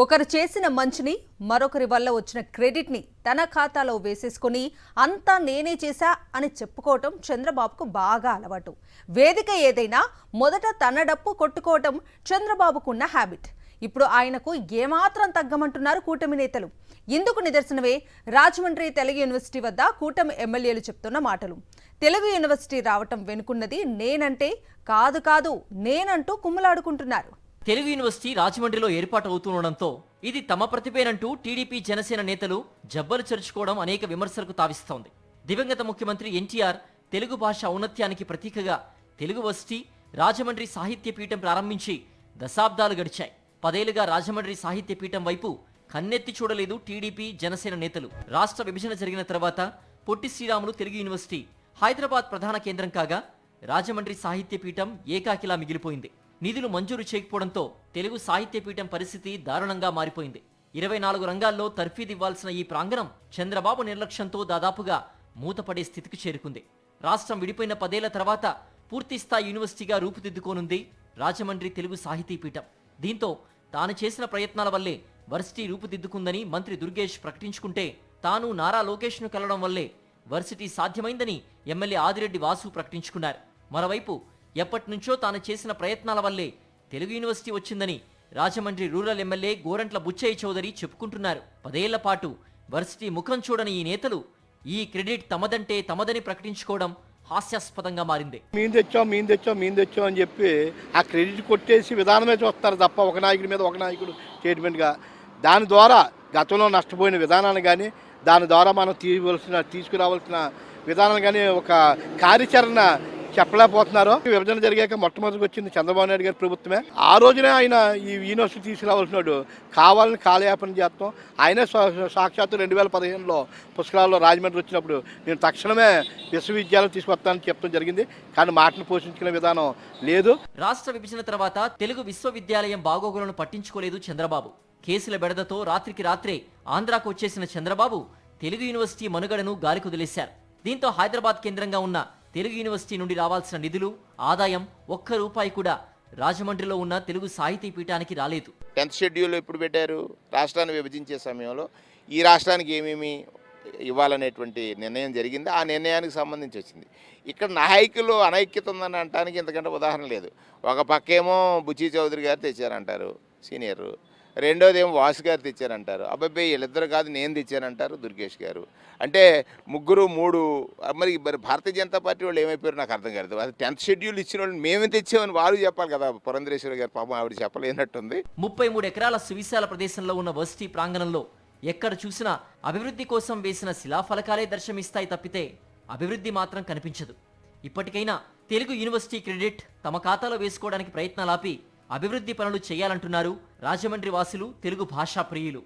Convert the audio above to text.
ఒకరు చేసిన మంచిని మరొకరి వల్ల వచ్చిన క్రెడిట్ని తన ఖాతాలో వేసేసుకుని అంతా నేనే చేశా అని చెప్పుకోవటం చంద్రబాబుకు బాగా అలవాటు. వేదిక ఏదైనా మొదట తన డప్పు కొట్టుకోవటం చంద్రబాబుకున్న హ్యాబిట్. ఇప్పుడు ఆయనకు ఏమాత్రం తగ్గమంటున్నారు కూటమి నేతలు. ఇందుకు నిదర్శనమే రాజమండ్రి తెలుగు యూనివర్సిటీ వద్ద కూటమి ఎమ్మెల్యేలు చెప్తున్న మాటలు. తెలుగు యూనివర్సిటీ రావటం వెనుకున్నది నేనంటే కాదు నేనంటూ కుమ్మలాడుకుంటున్నారు. తెలుగు యూనివర్సిటీ రాజమండ్రిలో ఏర్పాటు అవుతుండడంతో ఇది తమ ప్రతిభేనంటూ టీడీపీ జనసేన నేతలు జబ్బలు చేర్చుకోవడం అనేక విమర్శలకు తావిస్తోంది. దివంగత ముఖ్యమంత్రి ఎన్టీఆర్ తెలుగు భాష ఔన్నత్యానికి ప్రతీకగా తెలుగు వర్సిటీ రాజమండ్రి సాహిత్య పీఠం ప్రారంభించి దశాబ్దాలు గడిచాయి. 10 ఏళ్లుగా రాజమండ్రి సాహిత్య పీఠం వైపు కన్నెత్తి చూడలేదు టీడీపీ జనసేన నేతలు. రాష్ట్ర విభజన జరిగిన తర్వాత పొట్టి శ్రీరాములు తెలుగు యూనివర్సిటీ హైదరాబాద్ ప్రధాన కేంద్రం కాగా రాజమండ్రి సాహిత్య పీఠం ఏకాకిలా మిగిలిపోయింది. నిధులు మంజూరు చేయకపోవడంతో తెలుగు సాహిత్య పీఠం పరిస్థితి దారుణంగా మారిపోయింది. 24 రంగాల్లో తర్ఫీదివ్వాల్సిన ఈ ప్రాంగణం చంద్రబాబు నిర్లక్ష్యంతో దాదాపుగా మూతపడే స్థితికి చేరుకుంది. రాష్ట్రం విడిపోయిన 10 ఏళ్ల తర్వాత పూర్తిస్థాయి యూనివర్సిటీగా రూపుదిద్దుకోనుంది రాజమండ్రి తెలుగు సాహితీ పీఠం. దీంతో తాను చేసిన ప్రయత్నాల వల్లే వర్సిటీ రూపుదిద్దుకుందని మంత్రి దుర్గేష్ ప్రకటించుకుంటే, తాను నారా లోకేష్ను కలవడం వల్లే వర్సిటీ సాధ్యమైందని ఎమ్మెల్యే ఆదిరెడ్డి వాసు ప్రకటించుకున్నారు. మరోవైపు ఎప్పటినుంచో తాను చేసిన ప్రయత్నాల వల్లే తెలుగు యూనివర్సిటీ వచ్చిందని రాజమండ్రి రూరల్ ఎమ్మెల్యే గోరంట్ల బుచ్చయ్య చౌదరి చెప్పుకుంటున్నారు. 10 ఏళ్ల పాటు వర్సిటీ ముఖం చూడని ఈ నేతలు ఈ క్రెడిట్ తమదంటే తమదని ప్రకటించుకోవడం హాస్యాస్పదంగా మారింది. మేము తెచ్చాం అని చెప్పి ఆ క్రెడిట్ కొట్టేసి విధానమే చూస్తారు తప్ప ఒక నాయకుడి మీద ఒక నాయకుడు స్టేట్మెంట్గా. దాని ద్వారా గతంలో నష్టపోయిన విధానాన్ని కానీ, దాని ద్వారా మనం తీసుకురావాల్సిన విధానాలు కానీ ఒక కార్యాచరణ చెప్పలేకపోతున్నారు. విభజన జరిగాక మొట్టమొదటికి వచ్చింది చంద్రబాబు నాయుడు గారి ప్రభుత్వమే. ఆ రోజునే ఆయన ఈ యూనివర్సిటీ తీసుకురావాల్సినాడు. కావాలని కాలయాపన చేస్తాం. ఆయనే సాక్షాత్తు 2015లో పుస్తకాల్లో రాజమండ్రి వచ్చినప్పుడు నేను తక్షణమే విశ్వవిద్యాలయం తీసుకొస్తానని చెప్పడం జరిగింది. కానీ మాటను పోషించుకునే విధానం లేదు. రాష్ట్ర విభజన తర్వాత తెలుగు విశ్వవిద్యాలయం బాగోగులను పట్టించుకోలేదు చంద్రబాబు. కేసుల బెడదతో రాత్రికి రాత్రే ఆంధ్రాకు వచ్చేసిన చంద్రబాబు తెలుగు యూనివర్సిటీ మనుగడను గాలికి వదిలేశారు. దీంతో హైదరాబాద్ కేంద్రంగా ఉన్న తెలుగు యూనివర్సిటీ నుండి రావాల్సిన నిధులు, ఆదాయం ఒక్క రూపాయి కూడా రాజమండ్రిలో ఉన్న తెలుగు సాహితీ పీఠానికి రాలేదు. 10th షెడ్యూల్ ఎప్పుడు పెట్టారు? రాష్ట్రాన్ని విభజించే సమయంలో ఈ రాష్ట్రానికి ఏమేమి ఇవ్వాలనేటువంటి నిర్ణయం జరిగింది. ఆ నిర్ణయానికి సంబంధించి వచ్చింది. ఇక్కడ నాయకులు అనైక్యత ఉందని అనడానికి ఇంతకంటే ఉదాహరణ లేదు. ఒక పక్కేమో బుచ్చి చౌదరి గారు తెచ్చారంటారు సీనియర్, రెండోది ఏమో వాసు గారు తెచ్చారంటారు. అబ్బాయి వీళ్ళిద్దరు కాదు నేను తెచ్చానంటారు దుర్గేష్ గారు. అంటే ముగ్గురు మూడు. మరి భారతీయ జనతా పార్టీ వాళ్ళు ఏమైపోయారు నాకు అర్థం కాదు. అది 10th షెడ్యూల్ ఇచ్చిన వాళ్ళు మేమే తెచ్చామని వారు చెప్పాలి కదా. పురంధరేశ్వరి గారు పాపం ఆవిడ చెప్పలేనట్టుంది. 33 ఎకరాల సువిశాల ప్రదేశంలో ఉన్న వర్సిటీ ప్రాంగణంలో ఎక్కడ చూసినా అభివృద్ధి కోసం వేసిన శిలాఫలకాలే దర్శనమిస్తాయి తప్పితే అభివృద్ధి మాత్రం కనిపించదు. ఇప్పటికైనా తెలుగు యూనివర్సిటీ క్రెడిట్ తమ ఖాతాలో వేసుకోవడానికి ప్రయత్నాలాపి అభివృద్ధి పనులు చేయాలంటున్నారు రాజమండ్రి వాసులు, తెలుగు భాషా ప్రియులు.